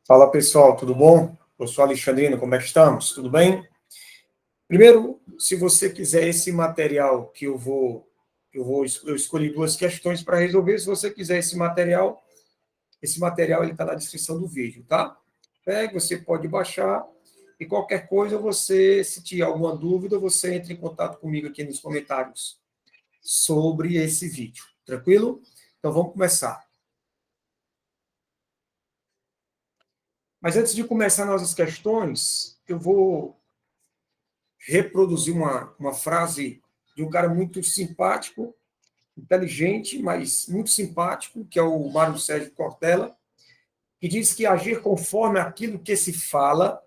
Fala pessoal, tudo bom? Eu sou Alexandrino, como é que estamos? Tudo bem? Primeiro, se você quiser esse material que eu escolhi duas questões para resolver. Se você quiser esse material ele está na descrição do vídeo, tá? Pegue, você pode baixar e qualquer coisa se tiver alguma dúvida, você entra em contato comigo aqui nos comentários sobre esse vídeo, tranquilo? Então vamos começar. Mas antes de começar nossas questões, eu vou reproduzir uma frase de um cara muito simpático, inteligente, mas muito simpático, que é o Mário Sérgio Cortella, que diz que agir conforme aquilo que se fala,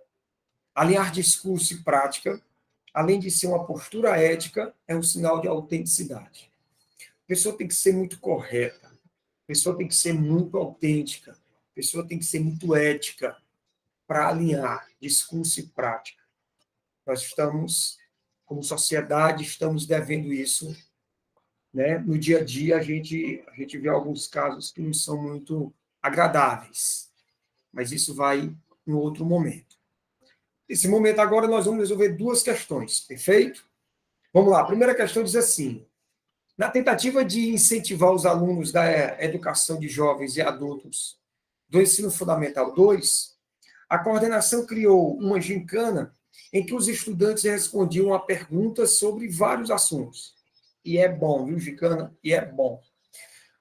alinhar discurso e prática, além de ser uma postura ética, é um sinal de autenticidade. A pessoa tem que ser muito correta, a pessoa tem que ser muito autêntica, a pessoa tem que ser muito ética para alinhar discurso e prática. Nós estamos, como sociedade, estamos devendo isso, né? No dia a dia, a gente vê alguns casos que não são muito agradáveis, mas isso vai em outro momento. Nesse momento agora, nós vamos resolver duas questões, perfeito? Vamos lá, a primeira questão diz assim: na tentativa de incentivar os alunos da educação de jovens e adultos do ensino fundamental 2, a coordenação criou uma gincana em que os estudantes respondiam a perguntas sobre vários assuntos. E é bom, viu, gincana? E é bom.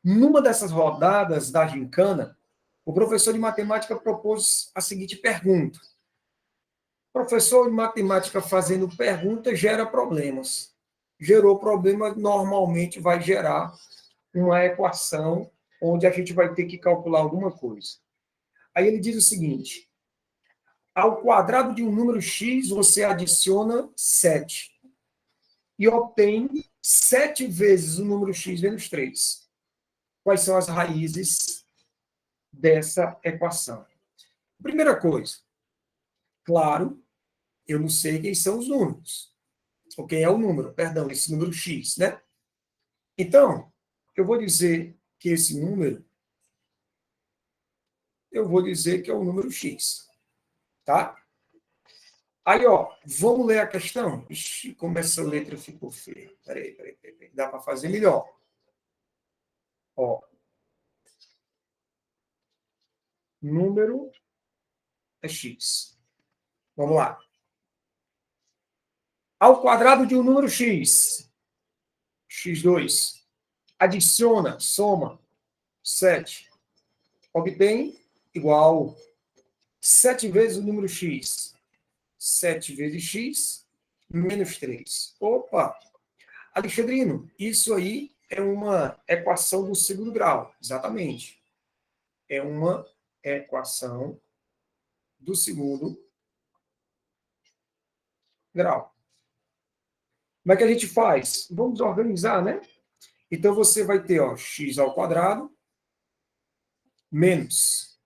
Numa dessas rodadas da gincana, o professor de matemática propôs a seguinte pergunta: o professor de matemática fazendo perguntas gera problemas. Gerou problema, normalmente vai gerar uma equação onde a gente vai ter que calcular alguma coisa. Aí ele diz o seguinte: ao quadrado de um número x, você adiciona 7 e obtém 7 vezes o número x menos 3. Quais são as raízes dessa equação? Primeira coisa, claro, eu não sei quem são os números. Ou quem é o número, perdão, esse número x, né? Então, eu vou dizer que esse número, eu vou dizer que é o número x, tá? Aí, ó, vamos ler a questão? Ixi, como essa letra ficou feia. Peraí. Dá para fazer melhor. Ó, número é x. Vamos lá. Ao quadrado de um número x, x2, adiciona, soma 7, obtém igual 7 vezes o número x. 7 vezes x menos 3. Opa! Alexandrino, isso aí é uma equação do segundo grau. Exatamente. É uma equação do segundo grau. Como é que a gente faz? Vamos organizar, né? Então, você vai ter, ó, x ao quadrado menos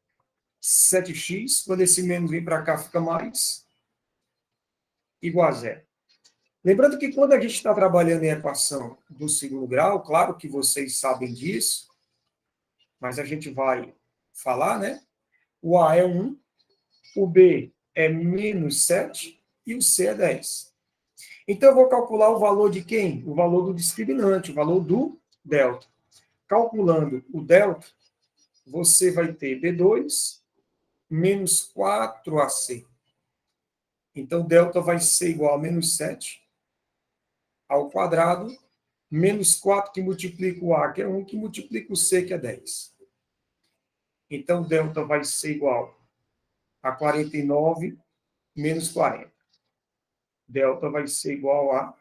7x. Quando esse menos vem para cá, fica mais, igual a zero. Lembrando que quando a gente está trabalhando em equação do segundo grau, claro que vocês sabem disso, mas a gente vai falar, né? O A é 1, o B é menos 7 e o C é 10. Então, eu vou calcular o valor de quem? O valor do discriminante, o valor do delta. Calculando o delta, você vai ter B2 menos 4AC. Então, delta vai ser igual a menos 7 ao quadrado, menos 4 que multiplica o A, que é 1, que multiplica o C, que é 10. Então, delta vai ser igual a 49 menos 40. Delta vai ser igual a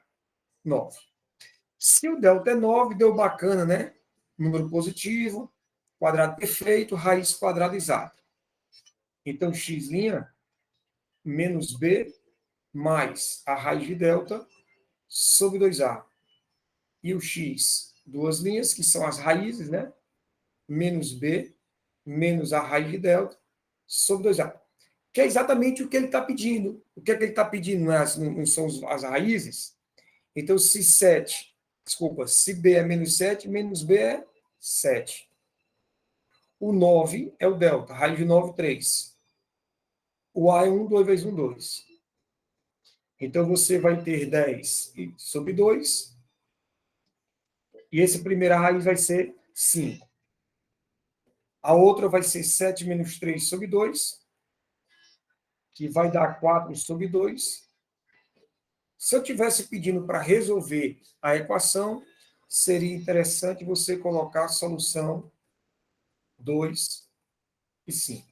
9. Se o delta é 9, deu bacana, né? Número positivo, quadrado perfeito, raiz quadrada exata. Então, x' menos b mais a raiz de delta sobre 2a. E o x, duas linhas, que são as raízes, né? Menos b menos a raiz de delta sobre 2a. Que é exatamente o que ele está pedindo. O que é que ele está pedindo? Não são as raízes? Então, se b é menos 7, menos b é 7. O 9 é o delta, raiz de 9, 3. O A é 1, 2 vezes 1, 2. Então, você vai ter 10 sobre 2. E essa primeira raiz vai ser 5. A outra vai ser 7 menos 3 sobre 2, que vai dar 4 sobre 2. Se eu estivesse pedindo para resolver a equação, seria interessante você colocar a solução 2 e 5.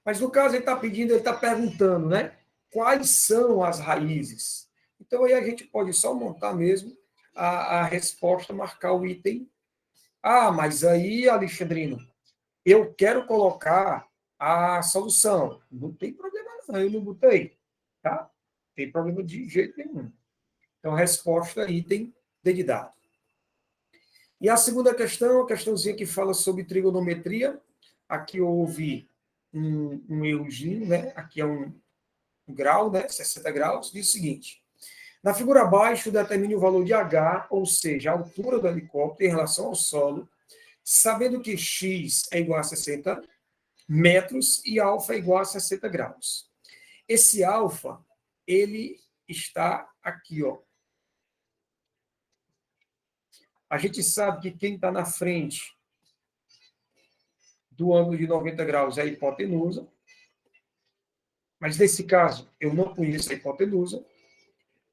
Mas no caso, ele está pedindo, ele está perguntando, né? Quais são as raízes? Então, aí a gente pode só montar mesmo a resposta, marcar o item. Ah, mas aí, Alexandrino, eu quero colocar a solução. Não tem problema não, eu não botei. Tá? Não tem problema de jeito nenhum. Então, resposta, item D de dado. E a segunda questão, a questãozinha que fala sobre trigonometria. Aqui houve um errozinho, né? Aqui é um grau, né? 60 graus. Diz o seguinte. Na figura abaixo, determine o valor de H, ou seja, a altura do helicóptero em relação ao solo, sabendo que x é igual a 60 metros e alfa é igual a 60 graus. Esse alfa, ele está aqui, ó. A gente sabe que quem está na frente do ângulo de 90 graus é a hipotenusa, mas nesse caso eu não conheço a hipotenusa.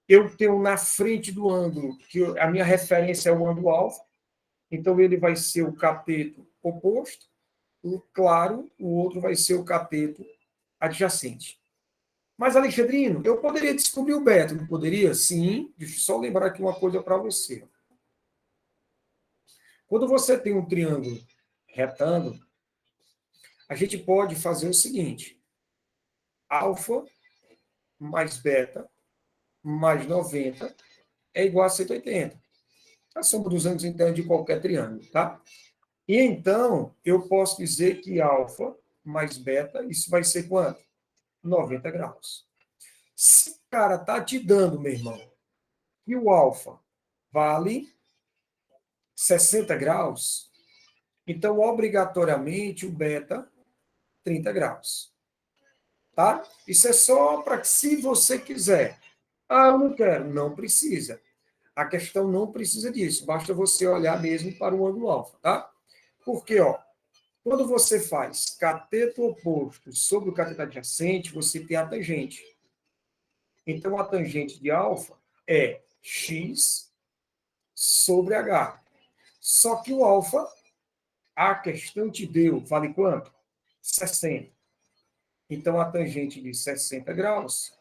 Eu tenho na frente do ângulo, que a minha referência é o ângulo alfa, então ele vai ser o cateto oposto, o claro, o outro vai ser o cateto adjacente. Mas, Alexandrino, eu poderia descobrir o beta, não poderia? Sim, deixa eu só lembrar aqui uma coisa para você. Quando você tem um triângulo retângulo, a gente pode fazer o seguinte: alfa mais beta mais 90 é igual a 180. A soma dos ângulos internos de qualquer triângulo, tá? E então, eu posso dizer que alfa mais beta, isso vai ser quanto? 90 graus. Se o cara tá te dando, meu irmão, que o alfa vale 60 graus, então, obrigatoriamente, o beta, 30 graus. Tá? Isso é só para que, se você quiser. Ah, eu não quero. Não precisa. A questão não precisa disso. Basta você olhar mesmo para o ângulo alfa, tá? Porque, ó, quando você faz cateto oposto sobre o cateto adjacente, você tem a tangente. Então, a tangente de alfa é x sobre h. Só que o alfa, a questão te deu, vale quanto? 60. Então, a tangente de 60 graus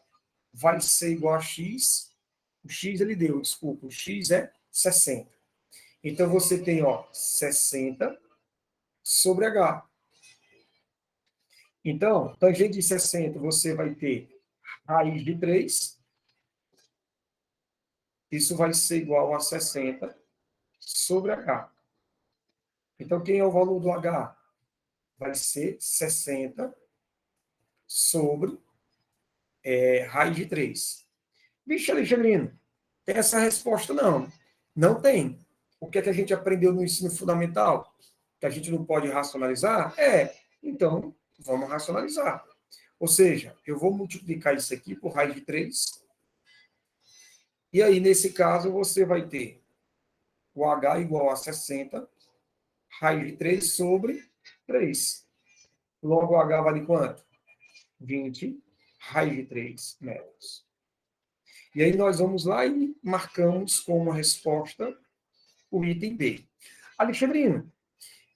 vai ser igual a x. O x ele deu, desculpa, o x é 60. Então, você tem, ó, 60 sobre h. Então, tangente de 60, você vai ter raiz de 3. Isso vai ser igual a 60 sobre h. Então, quem é o valor do h? Vai ser 60 sobre raiz de 3. Vixe, Alexandrino, tem essa resposta? Não. Não tem. O que é que a gente aprendeu no ensino fundamental? Que a gente não pode racionalizar? Então, vamos racionalizar. Ou seja, eu vou multiplicar isso aqui por raiz de 3. E aí, nesse caso, você vai ter o H igual a 60, raiz de 3 sobre 3. Logo, o H vale quanto? 20, raiz de 3 metros. E aí nós vamos lá e marcamos como resposta o item B. Alexandrino,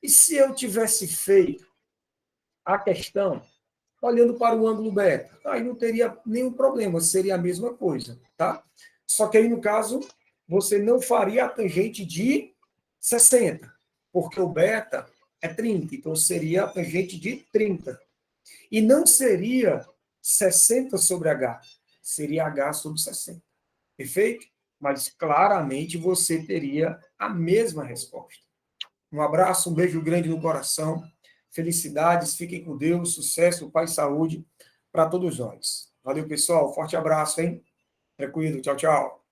e se eu tivesse feito a questão olhando para o ângulo beta? Aí não teria nenhum problema, seria a mesma coisa, tá? Só que aí, no caso, você não faria a tangente de 60, porque o beta é 30, então seria a tangente de 30. E não seria 60 sobre H, seria H sobre 60. Perfeito? Mas claramente você teria a mesma resposta. Um abraço, um beijo grande no coração. Felicidades, fiquem com Deus, sucesso, paz e saúde para todos nós. Valeu, pessoal. Forte abraço, hein? Tranquilo. Tchau, tchau.